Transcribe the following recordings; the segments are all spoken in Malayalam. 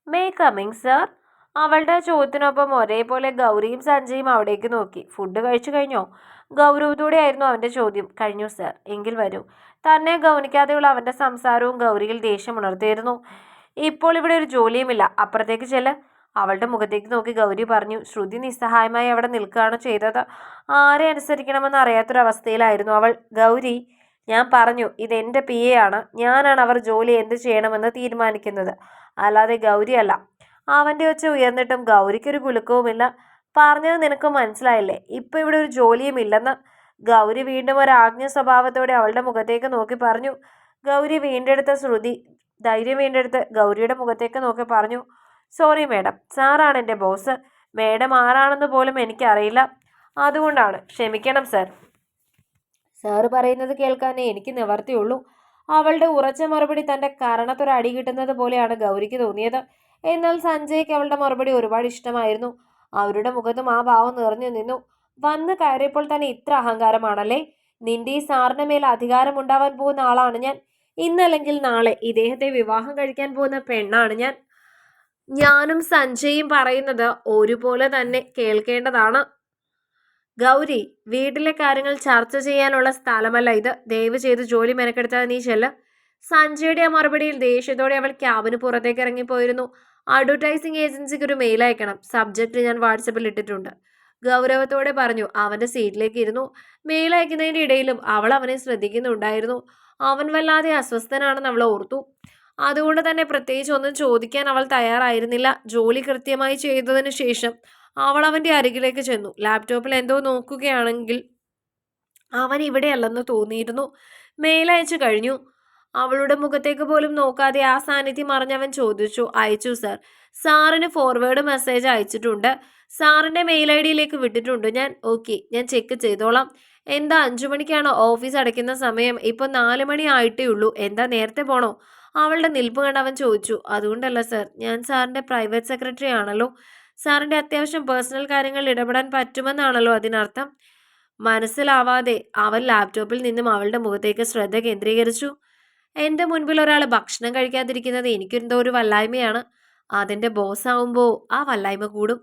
May coming sir. അവളുടെ ചോദ്യത്തിനൊപ്പം ഒരേപോലെ ഗൗരിയും സഞ്ജയും അവിടേക്ക് നോക്കി. ഫുഡ് കഴിച്ചു കഴിഞ്ഞോ? ഗൗരവത്തോടെയായിരുന്നു അവന്റെ ചോദ്യം. കഴിഞ്ഞു സർ. എങ്കിൽ വരൂ. തന്നെ ഗൗനിക്കാതെയുള്ള അവന്റെ സംസാരവും ഗൗരിയിൽ ദേഷ്യമുണർത്തിയിരുന്നു. ഇപ്പോൾ ഇവിടെ ഒരു ജോലിയുമില്ല, അപ്പുറത്തേക്ക് ചെല്ല്. അവളുടെ മുഖത്തേക്ക് നോക്കി ഗൗരി പറഞ്ഞു. ശ്രുതി നിസ്സഹായമായി അവിടെ നിൽക്കുകയാണ് ചെയ്തത്. ആരെ അനുസരിക്കണമെന്ന് അറിയാത്തൊരവസ്ഥയിലായിരുന്നു അവൾ. ഗൗരി, ഞാൻ പറഞ്ഞു, ഇതെന്റെ PA ആണ്. ഞാനാണ് അവർ ജോലി എന്ത് ചെയ്യണമെന്ന് തീരുമാനിക്കുന്നത്, അല്ലാതെ ഗൗരിയല്ല. അവന്റെ ഒച്ച ഉയർന്നിട്ടും ഗൗരിക്കൊരു കുലുക്കവുമില്ല. പറഞ്ഞത് നിനക്ക് മനസ്സിലായില്ലേ? ഇപ്പൊ ഇവിടെ ഒരു ജോലിയും ഇല്ലെന്ന്. ഗൗരി വീണ്ടും ഒരു ആജ്ഞ സ്വഭാവത്തോടെ അവളുടെ മുഖത്തേക്ക് നോക്കി പറഞ്ഞു. ഗൗരി വീണ്ടെടുത്ത ശ്രുതി ധൈര്യം വീണ്ടെടുത്ത് ഗൗരിയുടെ മുഖത്തേക്ക് നോക്കി പറഞ്ഞു. സോറി മേഡം, സാറാണ് എൻ്റെ ബോസ്. മേഡം ആരാണെന്ന് പോലും എനിക്കറിയില്ല, അതുകൊണ്ടാണ്. ക്ഷമിക്കണം സർ. സാറ് പറയുന്നത് കേൾക്കാനേ എനിക്ക് നിവർത്തിയുള്ളൂ. അവളുടെ ഉറച്ച മറുപടി തന്റെ കരണത്തൊരടി കിട്ടുന്നത് പോലെയാണ് ഗൗരിക്ക് തോന്നിയത്. എന്നാൽ സഞ്ജയ്ക്ക് അവളുടെ മറുപടി ഒരുപാട് ഇഷ്ടമായിരുന്നു. അവരുടെ മുഖത്തും ആ ഭാവം നിറഞ്ഞു നിന്നു. വന്ന് കയറിയപ്പോൾ തന്നെ ഇത്ര അഹങ്കാരമാണല്ലേ? നിന്റെ ഈ സാറിന് മേൽ അധികാരമുണ്ടാവാൻ പോകുന്ന ആളാണ് ഞാൻ. ഇന്നല്ലെങ്കിൽ നാളെ ഇദ്ദേഹത്തെ വിവാഹം കഴിക്കാൻ പോകുന്ന പെണ്ണാണ് ഞാൻ. ഞാനും സഞ്ജയും പറയുന്നത് ഒരുപോലെ തന്നെ കേൾക്കേണ്ടതാണ്. ഗൗരി, വീട്ടിലെ കാര്യങ്ങൾ ചർച്ച ചെയ്യാനുള്ള സ്ഥലമല്ല ഇത്. ദയവ് ചെയ്ത് ജോലി മെനക്കെടുത്താൽ നീ ചെല്ല്. സഞ്ജയുടെ ആ മറുപടിയിൽ ദേഷ്യത്തോടെ അവൾ ക്യാബിന് പുറത്തേക്ക് ഇറങ്ങിപ്പോയിരുന്നു. അഡ്വർടൈസിംഗ് ഏജൻസിക്ക് ഒരു മെയിൽ അയക്കണം. സബ്ജക്റ്റ് ഞാൻ വാട്സപ്പിൽ ഇട്ടിട്ടുണ്ട്. ഗൗരവത്തോടെ പറഞ്ഞു. അവന്റെ സീറ്റിലേക്ക് ഇരുന്നു. മെയിൽ അയക്കുന്നതിന്റെ ഇടയിലും അവൾ അവനെ ശ്രദ്ധിക്കുന്നുണ്ടായിരുന്നു. അവൻ വല്ലാതെ അസ്വസ്ഥനാണെന്ന് അവൾ ഓർത്തു. അതുകൊണ്ട് തന്നെ പ്രത്യേകിച്ച് ഒന്നും ചോദിക്കാൻ അവൾ തയ്യാറായിരുന്നില്ല. ജോലി കൃത്യമായി ചെയ്തതിനു ശേഷം അവൾ അവന്റെ അരികിലേക്ക് ചെന്നു. ലാപ്ടോപ്പിൽ എന്തോ നോക്കുകയാണെങ്കിൽ അവൻ ഇവിടെയല്ലെന്ന് തോന്നിയിരുന്നു. മെയിൽ അയച്ചു കഴിഞ്ഞു. അവളുടെ മുഖത്തേക്ക് പോലും നോക്കാതെ ആ സാന്നിധ്യം അറിഞ്ഞവൻ ചോദിച്ചു. അയച്ചു സർ. സാറിന് ഫോർവേഡ് മെസ്സേജ് അയച്ചിട്ടുണ്ട്. സാറിന്റെ മെയിൽ ID വിട്ടിട്ടുണ്ട് ഞാൻ. ഓക്കെ, ഞാൻ ചെക്ക് ചെയ്തോളാം. എന്താ 5 മണിക്കാണോ ഓഫീസ് അടയ്ക്കുന്ന സമയം? ഇപ്പൊ 4 മണി ആയിട്ടേ ഉള്ളൂ. എന്താ നേരത്തെ പോണോ? അവളുടെ നിൽപ്പ് കണ്ട് അവൻ ചോദിച്ചു. അതുകൊണ്ടല്ല സർ, ഞാൻ സാറിന്റെ പ്രൈവറ്റ് സെക്രട്ടറി ആണല്ലോ. സാറിന്റെ അത്യാവശ്യം പേഴ്സണൽ കാര്യങ്ങളിൽ ഇടപെടാൻ പറ്റുമെന്നാണല്ലോ അതിനർത്ഥം. മനസ്സിലാവാതെ അവൻ ലാപ്ടോപ്പിൽ നിന്നും അവളുടെ മുഖത്തേക്ക് ശ്രദ്ധ കേന്ദ്രീകരിച്ചു. എൻ്റെ മുൻപിൽ ഒരാൾ ഭക്ഷണം കഴിക്കാതിരിക്കുന്നത് എനിക്കെന്തോ ഒരു വല്ലായ്മയാണ്. അതിൻ്റെ ബോസാവുമ്പോൾ ആ വല്ലായ്മ കൂടും.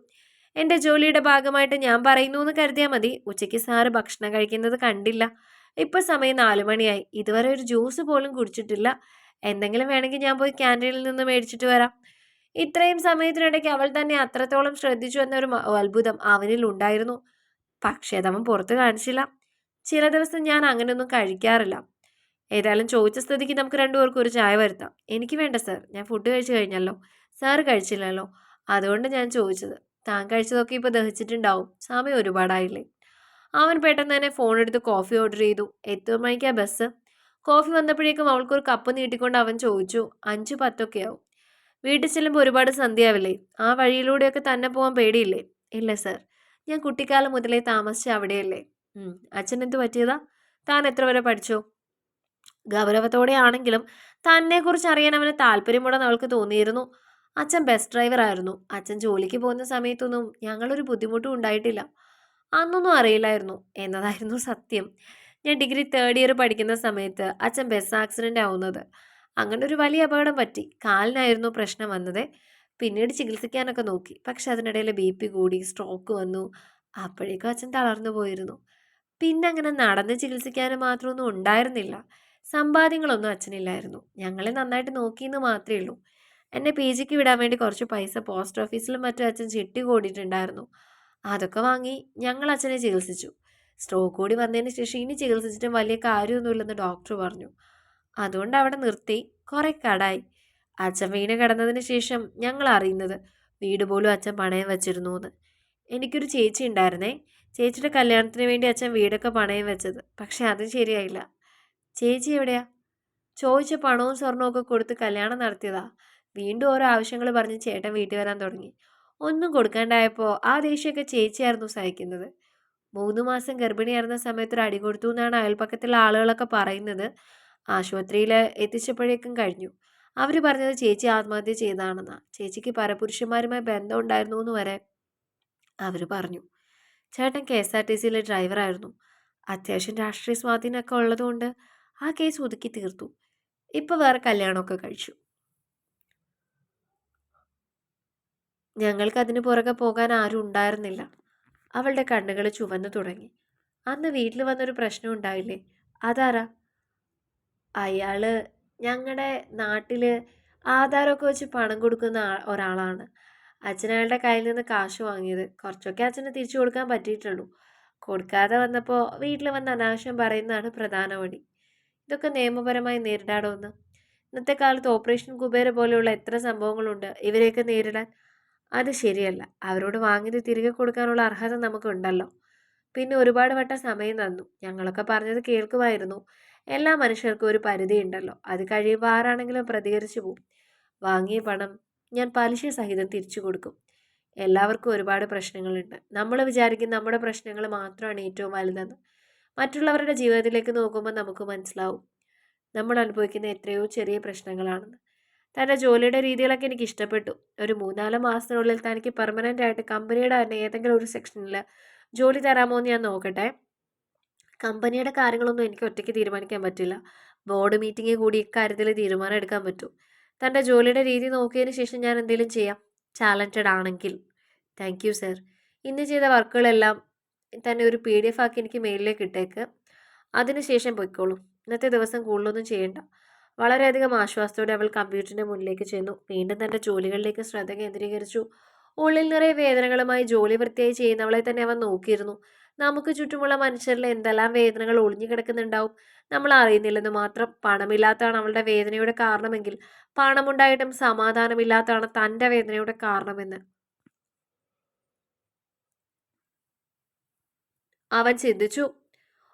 എൻ്റെ ജോലിയുടെ ഭാഗമായിട്ട് ഞാൻ പറയുന്നു എന്ന് കരുതിയാൽ മതി. ഉച്ചയ്ക്ക് സാറ് ഭക്ഷണം കഴിക്കുന്നത് കണ്ടില്ല. ഇപ്പം സമയം 4 മണിയായി. ഇതുവരെ ഒരു ജ്യൂസ് പോലും കുടിച്ചിട്ടില്ല. എന്തെങ്കിലും വേണമെങ്കിൽ ഞാൻ പോയി ക്യാൻറ്റീനിൽ നിന്ന് മേടിച്ചിട്ട് വരാം. ഇത്രയും സമയത്തിനിടയ്ക്ക് അവൾ തന്നെ അത്രത്തോളം ശ്രദ്ധിച്ചു എന്നൊരു അത്ഭുതം അവനിൽ ഉണ്ടായിരുന്നു. പക്ഷേ അതവൻ പുറത്ത് കാണിച്ചില്ല. ചില ദിവസം ഞാൻ അങ്ങനെയൊന്നും കഴിക്കാറില്ല. ഏതായാലും ചോദിച്ച സ്ഥിതിക്ക് നമുക്ക് രണ്ടുപേർക്കും ഒരു ചായ വരുത്താം. എനിക്ക് വേണ്ട സർ, ഞാൻ ഫുഡ് കഴിച്ചു കഴിഞ്ഞല്ലോ. സാറ് കഴിച്ചില്ലല്ലോ, അതുകൊണ്ട് ഞാൻ ചോദിച്ചത്. താൻ കഴിച്ചതൊക്കെ ഇപ്പോൾ ദഹിച്ചിട്ടുണ്ടാവും. സമയം ഒരുപാടായില്ലേ? അവൻ പെട്ടെന്ന് തന്നെ ഫോൺ എടുത്ത് കോഫി ഓർഡർ ചെയ്തു. 8 മണിക്കാ ബസ്. കോഫി വന്നപ്പോഴേക്കും അവൾക്കൊരു കപ്പ് നീട്ടിക്കൊണ്ട് അവൻ ചോദിച്ചു. 5:10 ആവും. വീട്ടിൽ ചെല്ലുമ്പോൾ ഒരുപാട് സന്ധ്യയാവില്ലേ? ആ വഴിയിലൂടെയൊക്കെ തന്നെ പോകാൻ പേടിയില്ലേ? ഇല്ല സർ, ഞാൻ കുട്ടിക്കാലം മുതലേ താമസിച്ച അവിടെയല്ലേ. അച്ഛൻ എന്ത് പറ്റിയതാ? താൻ എത്ര വരെ പഠിച്ചോ? ഗൗരവത്തോടെ ആണെങ്കിലും തന്നെക്കുറിച്ച് അറിയാൻ അവന് താല്പര്യമുണ്ടെന്ന് അവൾക്ക് തോന്നിയിരുന്നു. അച്ഛൻ ബസ് ഡ്രൈവർ ആയിരുന്നു. അച്ഛൻ ജോലിക്ക് പോകുന്ന സമയത്തൊന്നും ഞങ്ങളൊരു ബുദ്ധിമുട്ടും ഉണ്ടായിട്ടില്ല. അന്നൊന്നും അറിയില്ലായിരുന്നു എന്നതായിരുന്നു സത്യം. ഞാൻ ഡിഗ്രി 3rd ഇയർ പഠിക്കുന്ന സമയത്ത് അച്ഛൻ ബസ് ആക്സിഡൻ്റ് ആവുന്നത്. അങ്ങനെ ഒരു വലിയ അപകടം പറ്റി. കാലിനായിരുന്നു പ്രശ്നം വന്നത്. പിന്നീട് ചികിത്സിക്കാനൊക്കെ നോക്കി. പക്ഷെ അതിനിടയിൽ BP കൂടി, സ്ട്രോക്ക് വന്നു. അപ്പോഴേക്കും അച്ഛൻ തളർന്നു പോയിരുന്നു. പിന്നെ അങ്ങനെ നടന്ന് ചികിത്സിക്കാനും മാത്രമൊന്നും ഉണ്ടായിരുന്നില്ല. സമ്പാദ്യങ്ങളൊന്നും അച്ഛനില്ലായിരുന്നു. ഞങ്ങളെ നന്നായിട്ട് നോക്കിയെന്ന് മാത്രമേ ഉള്ളൂ. എന്നെ PGക്ക് വിടാൻ വേണ്ടി കുറച്ച് പൈസ പോസ്റ്റ് ഓഫീസിലും മറ്റും അച്ഛൻ ചിട്ടി കൂടിയിട്ടുണ്ടായിരുന്നു. അതൊക്കെ വാങ്ങി ഞങ്ങൾ അച്ഛനെ ചികിത്സിച്ചു. സ്ട്രോക്ക് കൂടി വന്നതിന് ശേഷം ഇനി ചികിത്സിച്ചിട്ടും വലിയ കാര്യമൊന്നുമില്ലെന്ന് ഡോക്ടർ പറഞ്ഞു. അതുകൊണ്ട് അവിടെ നിർത്തി. കുറെ കടായി. അച്ഛൻ വീണ് കിടന്നതിന് ശേഷം ഞങ്ങൾ അറിയുന്നത് വീട് പോലും അച്ഛൻ പണയം വെച്ചിരുന്നു എന്ന്. എനിക്കൊരു ചേച്ചി ഉണ്ടായിരുന്നേ. ചേച്ചിയുടെ കല്യാണത്തിന് വേണ്ടി അച്ഛൻ വീടൊക്കെ പണയം വെച്ചത്. പക്ഷെ അത് ശരിയായില്ല. ചേച്ചി എവിടെയാ? ചോദിച്ച പണവും സ്വർണവും ഒക്കെ കൊടുത്ത് കല്യാണം നടത്തിയതാ. വീണ്ടും ഓരോ ആവശ്യങ്ങൾ പറഞ്ഞ് ചേട്ടൻ വീട്ടിൽ വരാൻ തുടങ്ങി. ഒന്നും കൊടുക്കാണ്ടായപ്പോൾ ആ ദേഷ്യമൊക്കെ ചേച്ചിയായിരുന്നു സഹിക്കുന്നത്. 3 മാസം ഗർഭിണിയായിരുന്ന സമയത്ത് ഒരു അടി കൊടുത്തു എന്നാണ് അയൽപ്പക്കത്തുള്ള ആളുകളൊക്കെ പറയുന്നത്. ആശുപത്രിയിൽ എത്തിച്ചപ്പോഴേക്കും കഴിഞ്ഞു. അവർ പറഞ്ഞത് ചേച്ചി ആത്മഹത്യ ചെയ്തതാണെന്നാ. ചേച്ചിക്ക് പരപുരുഷന്മാരുമായി ബന്ധം ഉണ്ടായിരുന്നു എന്ന് വരെ അവർ പറഞ്ഞു. ചേട്ടൻ KSRTCയിലെ ഡ്രൈവറായിരുന്നു. അത്യാവശ്യം രാഷ്ട്രീയ സ്വാധീനമൊക്കെ ഉള്ളതുകൊണ്ട് ആ കേസ് ഒതുക്കി തീർത്തു. ഇപ്പോൾ വേറെ കല്യാണമൊക്കെ കഴിച്ചു. ഞങ്ങൾക്ക് അതിന് പുറകെ പോകാൻ ആരും ഉണ്ടായിരുന്നില്ല. അവളുടെ കണ്ണുകൾ ചുവന്നു തുടങ്ങി. അന്ന് വീട്ടിൽ വന്നൊരു പ്രശ്നം ഉണ്ടായില്ലേ, അതാരാ? അയാള് ഞങ്ങളുടെ നാട്ടിൽ ആധാരമൊക്കെ വെച്ച് പണം കൊടുക്കുന്ന ഒരാളാണ്. അച്ഛനയാളുടെ കയ്യിൽ നിന്ന് കാശ് വാങ്ങിയത്. കുറച്ചൊക്കെ അച്ഛന് തിരിച്ചു കൊടുക്കാൻ പറ്റിയിട്ടുള്ളൂ. കൊടുക്കാതെ വന്നപ്പോൾ വീട്ടിൽ വന്ന് അനാവശ്യം പറയുന്നതാണ് പ്രധാന വഴി. ഇതൊക്കെ നിയമപരമായി നേരിടാടോന്ന്? ഇന്നത്തെ കാലത്ത് ഓപ്പറേഷൻ കുബേര പോലെയുള്ള എത്ര സംഭവങ്ങളുണ്ട് ഇവരെയൊക്കെ നേരിടാൻ. അത് ശരിയല്ല. അവരോട് വാങ്ങിയത് തിരികെ കൊടുക്കാനുള്ള അർഹത നമുക്കുണ്ടല്ലോ. പിന്നെ ഒരുപാട് വട്ടം സമയം തന്നു. ഞങ്ങളൊക്കെ പറഞ്ഞത് കേൾക്കുമായിരുന്നു. എല്ലാ മനുഷ്യർക്കും ഒരു പരിധി ഉണ്ടല്ലോ. അത് കഴിയുമ്പോൾ ആരാണെങ്കിലും പ്രതികരിച്ചു പോകും. വാങ്ങിയ പണം ഞാൻ പലിശ സഹിതം തിരിച്ചു കൊടുക്കും. എല്ലാവർക്കും ഒരുപാട് പ്രശ്നങ്ങളുണ്ട്. നമ്മൾ വിചാരിക്കും നമ്മുടെ പ്രശ്നങ്ങൾ മാത്രമാണ് ഏറ്റവും വലുതെന്ന്. മറ്റുള്ളവരുടെ ജീവിതത്തിലേക്ക് നോക്കുമ്പോൾ നമുക്ക് മനസ്സിലാവും നമ്മൾ അനുഭവിക്കുന്ന എത്രയോ ചെറിയ പ്രശ്നങ്ങളാണെന്ന്. തൻ്റെ ജോലിയുടെ രീതികളൊക്കെ എനിക്ക് ഇഷ്ടപ്പെട്ടു. ഒരു 3-4 മാസത്തിനുള്ളിൽ തനിക്ക് പെർമനൻ്റ് ആയിട്ട് കമ്പനിയുടെ തന്നെ ഏതെങ്കിലും ഒരു സെക്ഷനിൽ ജോലി തരാമോ എന്ന് ഞാൻ നോക്കട്ടെ. കമ്പനിയുടെ കാര്യങ്ങളൊന്നും എനിക്ക് ഒറ്റയ്ക്ക് തീരുമാനിക്കാൻ പറ്റില്ല. ബോർഡ് മീറ്റിംഗ് കൂടി ഇക്കാര്യത്തിൽ തീരുമാനം എടുക്കാൻ പറ്റൂ. തൻ്റെ ജോലിയുടെ രീതി നോക്കിയതിന് ശേഷം ഞാൻ എന്തെങ്കിലും ചെയ്യാം, ടാലൻറ്റഡ് ആണെങ്കിൽ. Thank you sir. ഇന്ന് ചെയ്ത വർക്കുകളെല്ലാം തന്നെ ഒരു PDF ആക്കി എനിക്ക് മെയിലിലേക്ക് ഇട്ടേക്ക്. അതിനുശേഷം പൊയ്ക്കോളൂ. ഇന്നത്തെ ദിവസം കൂടുതലൊന്നും ചെയ്യണ്ട. വളരെയധികം ആശ്വാസത്തോടെ അവൾ കമ്പ്യൂട്ടറിൻ്റെ മുന്നിലേക്ക് ചെന്നു. വീണ്ടും തൻ്റെ ജോലികളിലേക്ക് ശ്രദ്ധ കേന്ദ്രീകരിച്ചു. ഉള്ളിൽ നിറയെ വേദനകളുമായി ജോലി വൃത്തിയായി ചെയ്യുന്നവളെ തന്നെ അവൻ നോക്കിയിരുന്നു. നമുക്ക് ചുറ്റുമുള്ള മനുഷ്യരിൽ എന്തെല്ലാം വേദനകൾ ഒളിഞ്ഞു കിടക്കുന്നുണ്ടാവും, നമ്മൾ അറിയുന്നില്ലെന്ന് മാത്രം. പണമില്ലാത്തതാണ് അവളുടെ വേദനയുടെ കാരണമെങ്കിൽ പണമുണ്ടായിട്ടും സമാധാനമില്ലാത്തതാണ് തൻ്റെ വേദനയുടെ കാരണമെന്ന് അവൻ ചിന്തിച്ചു.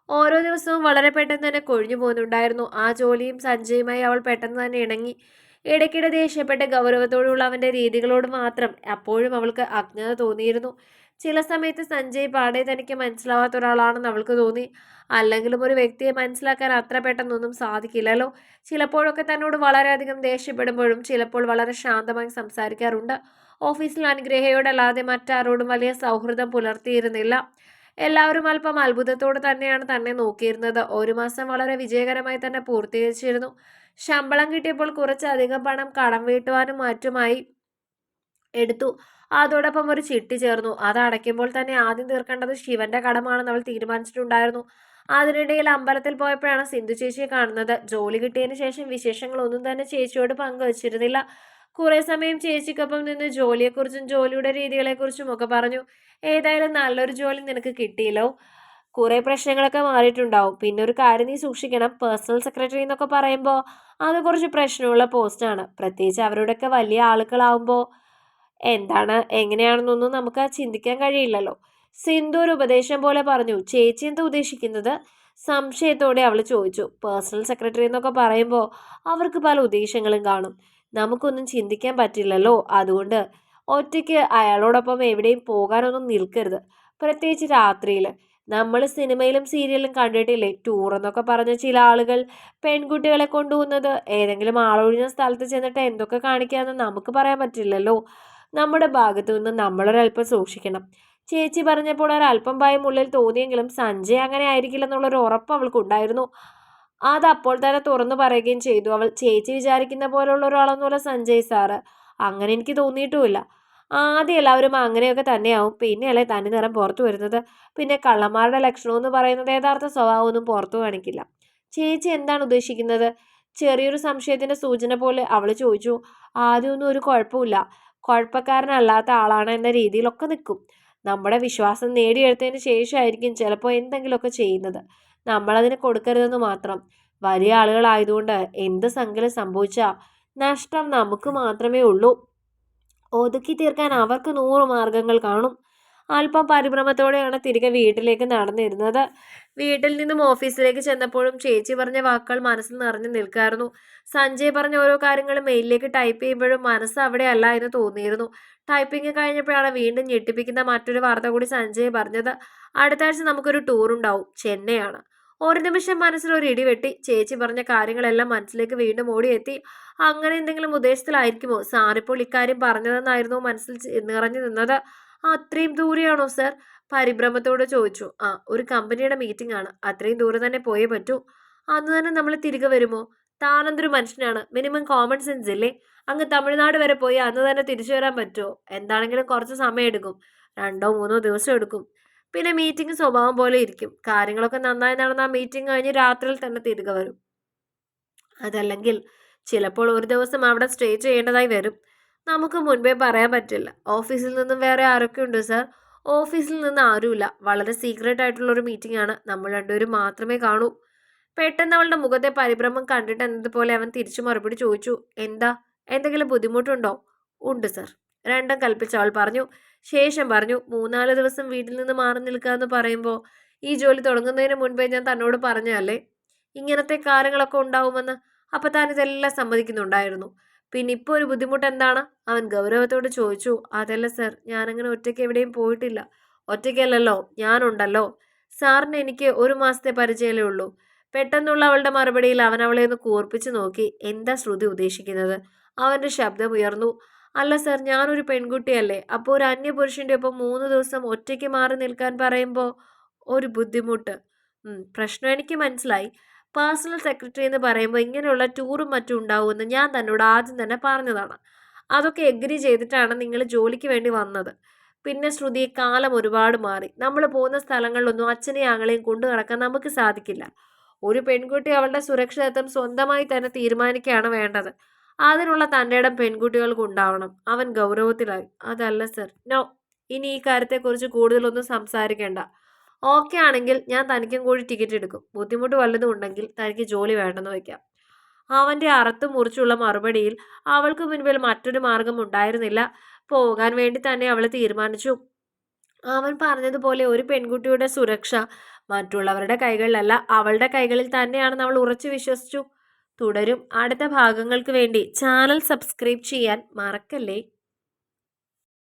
ഓരോ ദിവസവും വളരെ പെട്ടെന്ന് തന്നെ കൊഴിഞ്ഞു പോകുന്നുണ്ടായിരുന്നു. ആ ജോലിയും സഞ്ജയുമായി അവൾ പെട്ടെന്ന് തന്നെ ഇണങ്ങി. ഇടയ്ക്കിടെ ദേഷ്യപ്പെട്ട ഗൗരവത്തോടുള്ള അവൻ്റെ രീതികളോട് മാത്രം അപ്പോഴും അവൾക്ക് അജ്ഞത തോന്നിയിരുന്നു. ചില സമയത്ത് സഞ്ജയ് പാടെ തനിക്ക് മനസ്സിലാവാത്ത ഒരാളാണെന്ന് അവൾക്ക് തോന്നി. അല്ലെങ്കിലും ഒരു വ്യക്തിയെ മനസ്സിലാക്കാൻ അത്ര പെട്ടെന്നൊന്നും സാധിക്കില്ലല്ലോ. ചിലപ്പോഴൊക്കെ തന്നോട് വളരെയധികം ദേഷ്യപ്പെടുമ്പോഴും ചിലപ്പോൾ വളരെ ശാന്തമായി സംസാരിക്കാറുണ്ട്. ഓഫീസിൽ അനുഗ്രഹയോടല്ലാതെ മറ്റാരോടും വലിയ സൗഹൃദം പുലർത്തിയിരുന്നില്ല. എല്ലാവരും അല്പം അത്ഭുതത്തോടെ തന്നെയാണ് തന്നെ നോക്കിയിരുന്നത്. 1 മാസം വളരെ വിജയകരമായി തന്നെ പൂർത്തീകരിച്ചിരുന്നു. ശമ്പളം കിട്ടിയപ്പോൾ കുറച്ചധികം പണം കടം വീട്ടുവാനും മറ്റുമായി എടുത്തു. അതോടൊപ്പം ഒരു ചിട്ടി ചേർന്നു. അത് അടയ്ക്കുമ്പോൾ തന്നെ ആദ്യം തീർക്കേണ്ടത് ശിവന്റെ കടമാണെന്ന് അവൾ തീരുമാനിച്ചിട്ടുണ്ടായിരുന്നു. അതിനിടയിൽ അമ്പലത്തിൽ പോയപ്പോഴാണ് സിന്ധു ചേച്ചിയെ കാണുന്നത്. ജോലി കിട്ടിയതിന് ശേഷം വിശേഷങ്ങളൊന്നും തന്നെ ചേച്ചിയോട് പങ്കുവച്ചിരുന്നില്ല. കുറെ സമയം ചേച്ചിക്കൊപ്പം നിന്ന് ജോലിയെക്കുറിച്ചും ജോലിയുടെ രീതികളെക്കുറിച്ചും ഒക്കെ പറഞ്ഞു. ഏതായാലും നല്ലൊരു ജോലി നിനക്ക് കിട്ടിയല്ലോ. കുറെ പ്രശ്നങ്ങളൊക്കെ മാറിയിട്ടുണ്ടാവും. പിന്നെ ഒരു കാര്യം നീ സൂക്ഷിക്കണം, പേഴ്സണൽ സെക്രട്ടറി എന്നൊക്കെ പറയുമ്പോൾ അത് കുറച്ച് പ്രശ്നമുള്ള പോസ്റ്റാണ്. പ്രത്യേകിച്ച് അവരുടെയൊക്കെ വലിയ ആളുകളാവുമ്പോൾ എന്താണ് എങ്ങനെയാണെന്നൊന്നും നമുക്ക് ചിന്തിക്കാൻ കഴിയില്ലല്ലോ. സിന്ധു ഒരു ഉപദേശം പോലെ പറഞ്ഞു. ചേച്ചി എന്താ ഉദ്ദേശിക്കുന്നത്? സംശയത്തോടെ അവൾ ചോദിച്ചു. പേഴ്സണൽ സെക്രട്ടറി എന്നൊക്കെ പറയുമ്പോൾ അവർക്ക് പല ഉദ്ദേശങ്ങളും കാണും. നമുക്കൊന്നും ചിന്തിക്കാൻ പറ്റില്ലല്ലോ. അതുകൊണ്ട് ഒറ്റയ്ക്ക് അയാളോടൊപ്പം എവിടെയും പോകാനൊന്നും നിൽക്കരുത്. പ്രത്യേകിച്ച് രാത്രിയിൽ. നമ്മൾ സിനിമയിലും സീരിയലിലും കണ്ടിട്ടില്ലേ, ടൂർ എന്നൊക്കെ പറഞ്ഞ ചില ആളുകൾ പെൺകുട്ടികളെ കൊണ്ടുപോകുന്നത്. ഏതെങ്കിലും ആളൊഴിഞ്ഞ സ്ഥലത്ത് ചെന്നിട്ട് എന്തൊക്കെ കാണിക്കാമെന്ന് നമുക്ക് പറയാൻ പറ്റില്ലല്ലോ. നമ്മുടെ ഭാഗത്തു നിന്ന് നമ്മളൊരല്പം സൂക്ഷിക്കണം. ചേച്ചി പറഞ്ഞപ്പോൾ ഒരല്പം ഭയം ഉള്ളിൽ തോന്നിയെങ്കിലും സഞ്ജയ് അങ്ങനെ ആയിരിക്കില്ലെന്നുള്ളൊരു ഉറപ്പ് അവൾക്കുണ്ടായിരുന്നു. അതപ്പോൾ തന്നെ തുറന്നു പറയുകയും ചെയ്തു അവൾ. ചേച്ചി വിചാരിക്കുന്ന പോലുള്ള ഒരാളൊന്നുമല്ല സഞ്ജയ് സാറ്. അങ്ങനെ എനിക്ക് തോന്നിയിട്ടുമില്ല. ആദ്യം എല്ലാവരും അങ്ങനെയൊക്കെ തന്നെയാവും. പിന്നെയല്ലേ തനി നിറം പുറത്തു വരുന്നത്. പിന്നെ കള്ളന്മാരുടെ ലക്ഷണം എന്ന് പറയുന്നത് യഥാർത്ഥ സ്വഭാവമൊന്നും പുറത്തു കാണിക്കില്ല. ചേച്ചി എന്താണ് ഉദ്ദേശിക്കുന്നത്? ചെറിയൊരു സംശയത്തിന്റെ സൂചന പോലെ അവൾ ചോദിച്ചു. ആദ്യമൊന്നും ഒരു കുഴപ്പമില്ല. കുഴപ്പക്കാരനല്ലാത്ത ആളാണ് എന്ന രീതിയിലൊക്കെ നിൽക്കും. നമ്മുടെ വിശ്വാസം നേടിയെടുത്തതിന് ശേഷമായിരിക്കും ചിലപ്പോൾ എന്തെങ്കിലുമൊക്കെ ചെയ്യുന്നത്. നമ്മളതിന് കൊടുക്കരുതെന്ന് മാത്രം. വലിയ ആളുകളായതുകൊണ്ട് എന്ത് സംഘടന സംഭവിച്ചാൽ നഷ്ടം നമുക്ക് മാത്രമേ ഉള്ളൂ. ഒതുക്കി തീർക്കാൻ അവർക്ക് 100 മാർഗങ്ങൾ കാണും. അല്പം പരിഭ്രമത്തോടെയാണ് തിരികെ വീട്ടിലേക്ക് നടന്നിരുന്നത്. വീട്ടിൽ നിന്നും ഓഫീസിലേക്ക് ചെന്നപ്പോഴും ചേച്ചി പറഞ്ഞ വാക്കുകൾ മനസ്സിൽ നിറഞ്ഞു നിൽക്കായിരുന്നു. സഞ്ജയ് പറഞ്ഞ ഓരോ കാര്യങ്ങളും മെയിലിലേക്ക് ടൈപ്പ് ചെയ്യുമ്പോഴും മനസ്സ് അവിടെ അല്ല എന്ന് തോന്നിയിരുന്നു. ടൈപ്പിംഗ് കഴിഞ്ഞപ്പോഴാണ് വീണ്ടും ഞെട്ടിപ്പിക്കുന്ന മറ്റൊരു വാർത്ത കൂടി സഞ്ജയ് പറഞ്ഞത്. അടുത്ത ആഴ്ച നമുക്കൊരു ടൂർ ഉണ്ടാവും. ചെന്നൈയാണ്. ഒരു നിമിഷം മനസ്സിൽ ഒരു ഇടിവെട്ടി. ചേച്ചി പറഞ്ഞ കാര്യങ്ങളെല്ലാം മനസ്സിലേക്ക് വീണ്ടും ഓടിയെത്തി. അങ്ങനെ എന്തെങ്കിലും ഉദ്ദേശത്തിലായിരിക്കുമോ സാറിപ്പോൾ ഇക്കാര്യം പറഞ്ഞതെന്നായിരുന്നു മനസ്സിൽ നിറഞ്ഞു നിന്നത്. അത്രയും ദൂരെയാണോ സർ? പരിഭ്രമത്തോടെ ചോദിച്ചു. ഒരു കമ്പനിയുടെ മീറ്റിംഗ് ആണ്. അത്രയും ദൂരെ തന്നെ പോയേ പറ്റൂ. അന്ന് തന്നെ നമ്മൾ തിരികെ വരുമോ? താനെന്തൊരു മനുഷ്യനാണ്? മിനിമം കോമൺ സെൻസ് ഇല്ലേ? അങ്ങ് തമിഴ്നാട് വരെ പോയി അന്ന് തന്നെ തിരിച്ചു വരാൻ പറ്റുമോ? എന്താണെങ്കിലും കുറച്ച് സമയം എടുക്കും. 2-3 ദിവസം എടുക്കും. പിന്നെ മീറ്റിംഗ് സ്വഭാവം പോലെ ഇരിക്കും. കാര്യങ്ങളൊക്കെ നന്നായി നടന്ന ആ മീറ്റിംഗ് കഴിഞ്ഞ് രാത്രിയിൽ തന്നെ തിരികെ വരും. അതല്ലെങ്കിൽ ചിലപ്പോൾ ഒരു ദിവസം അവിടെ സ്റ്റേ ചെയ്യേണ്ടതായി വരും. നമുക്ക് മുൻപേ പറയാൻ പറ്റില്ല. ഓഫീസിൽ നിന്നും വേറെ ആരൊക്കെ ഉണ്ട് സാർ? ഓഫീസിൽ നിന്ന് ആരുമില്ല. വളരെ സീക്രട്ട് ആയിട്ടുള്ള ഒരു മീറ്റിംഗ് ആണ്. നമ്മൾ രണ്ടുപേരും മാത്രമേ കാണൂ. പെട്ടെന്ന് അവളുടെ മുഖത്തെ പരിഭ്രമം കണ്ടിട്ട് എന്നതുപോലെ അവൻ തിരിച്ചു മറുപടി ചോദിച്ചു. എന്താ? എന്തെങ്കിലും ബുദ്ധിമുട്ടുണ്ടോ? ഉണ്ട് സർ. രണ്ടും കൽപ്പിച്ച് അവൾ പറഞ്ഞു. ശേഷം പറഞ്ഞു, 3-4 ദിവസം വീട്ടിൽ നിന്ന് മാറി നിൽക്കുക എന്ന് പറയുമ്പോൾ ഈ ജോലി തുടങ്ങുന്നതിന് മുൻപേ ഞാൻ തന്നോട് പറഞ്ഞല്ലേ ഇങ്ങനത്തെ കാര്യങ്ങളൊക്കെ ഉണ്ടാവുമെന്ന്. അപ്പൊ താൻ ഇതെല്ലാം സമ്മതിക്കുന്നുണ്ടായിരുന്നു. പിന്നെ ഇപ്പോൾ ഒരു ബുദ്ധിമുട്ട് എന്താണ്? അവൻ ഗൗരവത്തോട് ചോദിച്ചു. അതല്ല സർ, ഞാനങ്ങനെ ഒറ്റയ്ക്ക് എവിടെയും പോയിട്ടില്ല. ഒറ്റയ്ക്കല്ലല്ലോ, ഞാനുണ്ടല്ലോ. സാറിന് എനിക്ക് 1 മാസത്തെ പരിചയമേ ഉള്ളൂ. പെട്ടെന്നുള്ള അവളുടെ മറുപടിയിൽ അവൻ അവളെ ഒന്ന് കൂർപ്പിച്ചു നോക്കി. എന്താ ശ്രുതി ഉദ്ദേശിക്കുന്നത്? അവന്റെ ശബ്ദം ഉയർന്നു. അല്ല സർ, ഞാനൊരു പെൺകുട്ടിയല്ലേ. അപ്പോൾ ഒരു അന്യപുരുഷന്റെ ഒപ്പം 3 ദിവസം ഒറ്റയ്ക്ക് മാറി നിൽക്കാൻ പറയുമ്പോൾ ഒരു ബുദ്ധിമുട്ട്. പ്രശ്നം എനിക്ക് മനസ്സിലായി. പേഴ്സണൽ സെക്രട്ടറി എന്ന് പറയുമ്പോൾ ഇങ്ങനെയുള്ള ടൂറും മറ്റും ഉണ്ടാവുമെന്ന് ഞാൻ തന്നോട് ആദ്യം തന്നെ പറഞ്ഞതാണ്. അതൊക്കെ എഗ്രി ചെയ്തിട്ടാണ് നിങ്ങൾ ജോലിക്ക് വേണ്ടി വന്നത്. പിന്നെ ശ്രുതി, കാലം ഒരുപാട് മാറി. നമ്മൾ പോകുന്ന സ്ഥലങ്ങളിലൊന്നും അച്ഛനെയും ആങ്ങളെയും കൊണ്ടു നടക്കാൻ നമുക്ക് സാധിക്കില്ല. ഒരു പെൺകുട്ടി അവളുടെ സുരക്ഷിതത്വം സ്വന്തമായി തന്നെ തീരുമാനിക്കുകയാണ് വേണ്ടത്. അതിനുള്ള തൻ്റെ ഇടം പെൺകുട്ടികൾക്ക് ഉണ്ടാവണം. അവൻ ഗൗരവത്തിലായി. അതല്ല സർ, നോ. ഇനി ഈ കാര്യത്തെക്കുറിച്ച് കൂടുതലൊന്നും സംസാരിക്കേണ്ട. ഓക്കെ ആണെങ്കിൽ ഞാൻ തനിക്കും കൂടി ടിക്കറ്റ് എടുക്കും. ബുദ്ധിമുട്ട് വല്ലതും ഉണ്ടെങ്കിൽ തനിക്ക് ജോലി വേണ്ടെന്ന് വയ്ക്കാം. അവന്റെ അറുത്തു മുറിച്ചുള്ള മറുപടിയിൽ അവൾക്ക് മുൻപിൽ മറ്റൊരു മാർഗം ഉണ്ടായിരുന്നില്ല. പോകാൻ വേണ്ടി തന്നെ അവൾ തീരുമാനിച്ചു. അവൻ പറഞ്ഞതുപോലെ ഒരു പെൺകുട്ടിയുടെ സുരക്ഷ മറ്റുള്ളവരുടെ കൈകളിലല്ല, അവളുടെ കൈകളിൽ തന്നെയാണെന്ന് അവൾ ഉറച്ചു വിശ്വസിച്ചു. തുടരും അടുത്ത ഭാഗങ്ങൾക്ക് വേണ്ടി ചാനൽ സബ്സ്ക്രൈബ് ചെയ്യാൻ മറക്കല്ലേ.